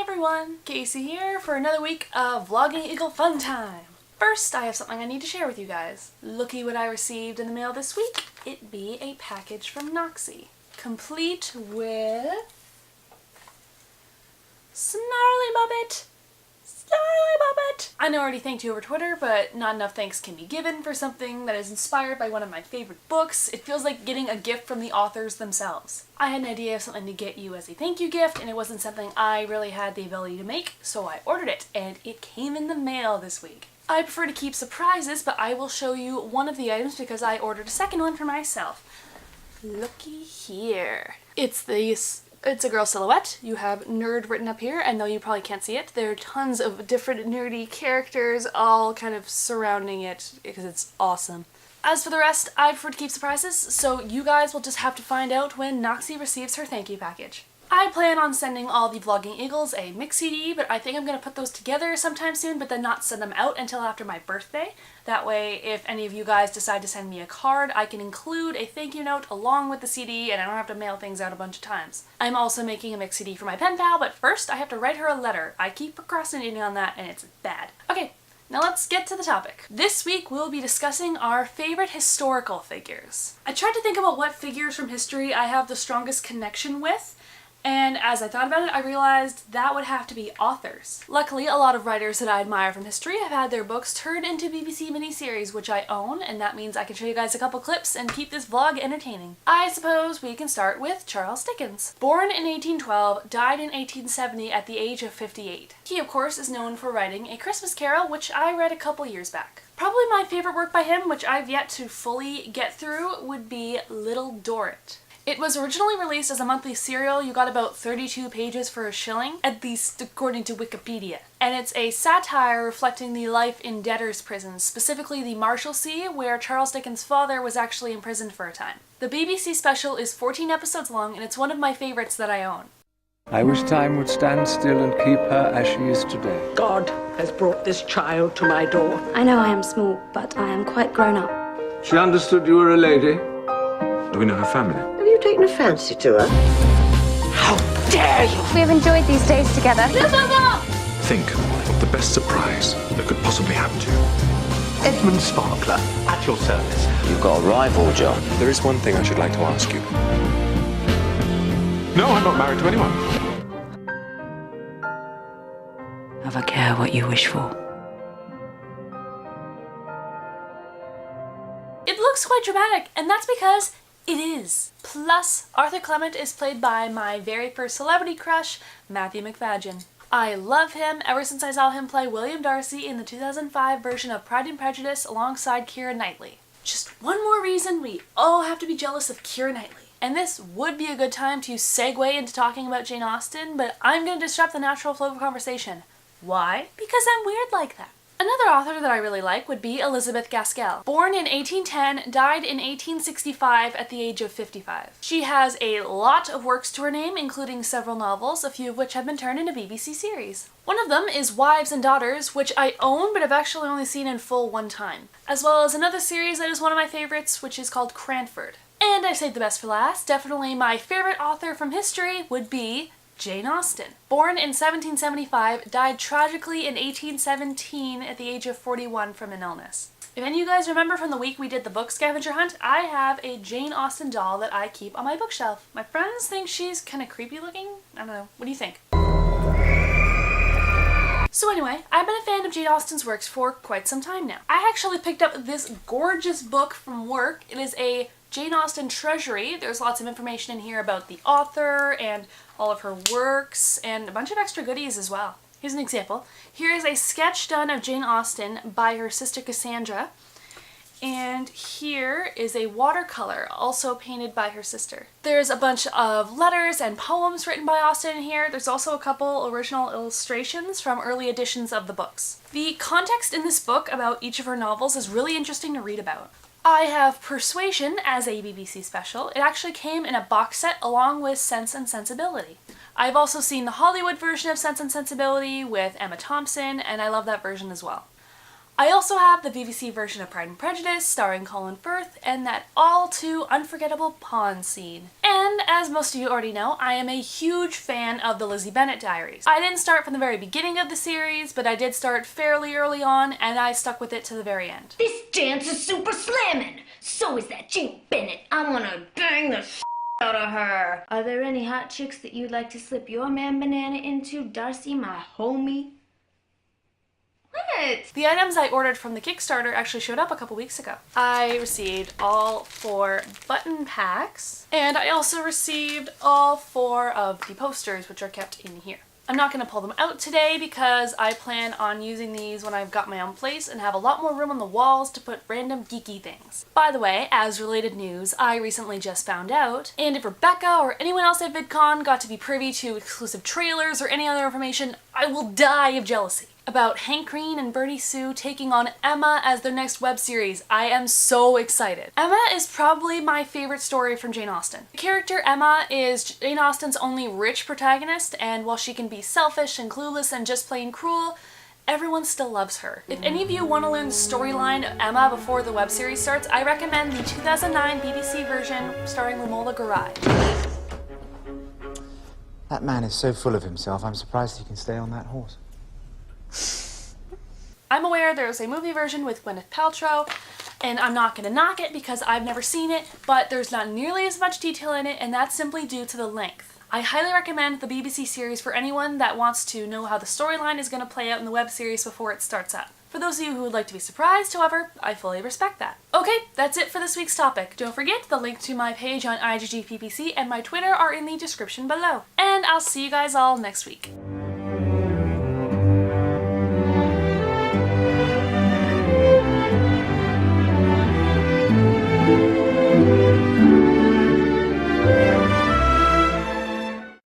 everyone, Casey here for another week of Vlogging Eagle Fun Time. First, I have something I need to share with you guys. Looky what I received in the mail this week. It be a package from Kacie, complete with Snarly Muppet. Snarly Muppet! I know I already thanked you over Twitter, but not enough thanks can be given for something that is inspired by one of my favorite books. It feels like getting a gift from the authors themselves. I had an idea of something to get you as a thank you gift, and it wasn't something I really had the ability to make, so I ordered it, and it came in the mail this week. I prefer to keep surprises, but I will show you one of the items because I ordered a second one for myself. Looky here. It's a girl silhouette. You have nerd written up here, and though you probably can't see it, there are tons of different nerdy characters all kind of surrounding it because it's awesome. As for the rest, I prefer to keep surprises, so you guys will just have to find out when Kacie receives her thank you package. I plan on sending all the Vlogging Eagles a mix CD, but I think I'm going to put those together sometime soon, but then not send them out until after my birthday. That way, if any of you guys decide to send me a card, I can include a thank you note along with the CD, and I don't have to mail things out a bunch of times. I'm also making a mix CD for my pen pal, but first I have to write her a letter. I keep procrastinating on that, and it's bad. Okay, now let's get to the topic. This week we'll be discussing our favorite historical figures. I tried to think about what figures from history I have the strongest connection with, and as I thought about it, I realized that would have to be authors. Luckily, a lot of writers that I admire from history have had their books turned into BBC miniseries, which I own, and that means I can show you guys a couple clips and keep this vlog entertaining. I suppose we can start with Charles Dickens. Born in 1812, died in 1870 at the age of 58. He, of course, is known for writing A Christmas Carol, which I read a couple years back. Probably my favorite work by him, which I've yet to fully get through, would be Little Dorrit. It was originally released as a monthly serial. You got about 32 pages for a shilling, at least according to Wikipedia. And it's a satire reflecting the life in debtors' prisons, specifically the Marshalsea, where Charles Dickens' father was actually imprisoned for a time. The BBC special is 14 episodes long, and it's one of my favorites that I own. I wish time would stand still and keep her as she is today. God has brought this child to my door. I know I am small, but I am quite grown up. She understood you were a lady. Do we know her family? Have you taken a fancy to her? How dare you! We have enjoyed these days together. Think of the best surprise that could possibly happen to you. Edmund Sparkler, at your service. You've got a rival, John. There is one thing I should like to ask you. No, I'm not married to anyone. Never care what you wish for. It looks quite dramatic, and that's because it is. Plus, Arthur Clement is played by my very first celebrity crush, Matthew Macfadyen. I love him ever since I saw him play William Darcy in the 2005 version of Pride and Prejudice alongside Keira Knightley. Just one more reason we all have to be jealous of Keira Knightley. And this would be a good time to segue into talking about Jane Austen, but I'm going to disrupt the natural flow of conversation. Why? Because I'm weird like that. Another author that I really like would be Elizabeth Gaskell. Born in 1810, died in 1865 at the age of 55. She has a lot of works to her name, including several novels, a few of which have been turned into BBC series. One of them is Wives and Daughters, which I own but have actually only seen in full one time, as well as another series that is one of my favorites, which is called Cranford. And I saved the best for last. Definitely my favorite author from history would be Jane Austen. Born in 1775, died tragically in 1817 at the age of 41 from an illness. If any of you guys remember from the week we did the book scavenger hunt, I have a Jane Austen doll that I keep on my bookshelf. My friends think she's kind of creepy looking. I don't know. What do you think? So anyway, I've been a fan of Jane Austen's works for quite some time now. I actually picked up this gorgeous book from work. It is a Jane Austen treasury. There's lots of information in here about the author and all of her works and a bunch of extra goodies as well. Here's an example. Here is a sketch done of Jane Austen by her sister Cassandra, and here is a watercolor also painted by her sister. There's a bunch of letters and poems written by Austen in here. There's also a couple original illustrations from early editions of the books. The context in this book about each of her novels is really interesting to read about. I have Persuasion as a BBC special. It actually came in a box set along with Sense and Sensibility. I've also seen the Hollywood version of Sense and Sensibility with Emma Thompson, and I love that version as well. I also have the BBC version of Pride and Prejudice starring Colin Firth and that all too unforgettable pond scene. And as most of you already know, I am a huge fan of the Lizzie Bennet diaries. I didn't start from the very beginning of the series, but I did start fairly early on and I stuck with it to the very end. This dance is super slamming. So is that Jane Bennett. I wanna bang the out of her. Are there any hot chicks that you'd like to slip your man banana into, Darcy, my homie? What? The items I ordered from the Kickstarter actually showed up a couple weeks ago. I received all 4 button packs, and I also received all 4 of the posters, which are kept in here. I'm not going to pull them out today because I plan on using these when I've got my own place and have a lot more room on the walls to put random geeky things. By the way, as related news, I recently just found out, and if Rebecca or anyone else at VidCon got to be privy to exclusive trailers or any other information, I will die of jealousy. About Hank Green and Bertie Sue taking on Emma as their next web series. I am so excited. Emma is probably my favorite story from Jane Austen. The character Emma is Jane Austen's only rich protagonist, and while she can be selfish and clueless and just plain cruel, everyone still loves her. If any of you want to learn the storyline of Emma before the web series starts, I recommend the 2009 BBC version starring Romola Garai. That man is so full of himself, I'm surprised he can stay on that horse. I'm aware there's a movie version with Gwyneth Paltrow, and I'm not gonna knock it because I've never seen it, but there's not nearly as much detail in it, and that's simply due to the length. I highly recommend the BBC series for anyone that wants to know how the storyline is gonna play out in the web series before it starts up. For those of you who would like to be surprised, however, I fully respect that. Okay, that's it for this week's topic. Don't forget, the link to my page on IGGPPC and my Twitter are in the description below. And I'll see you guys all next week.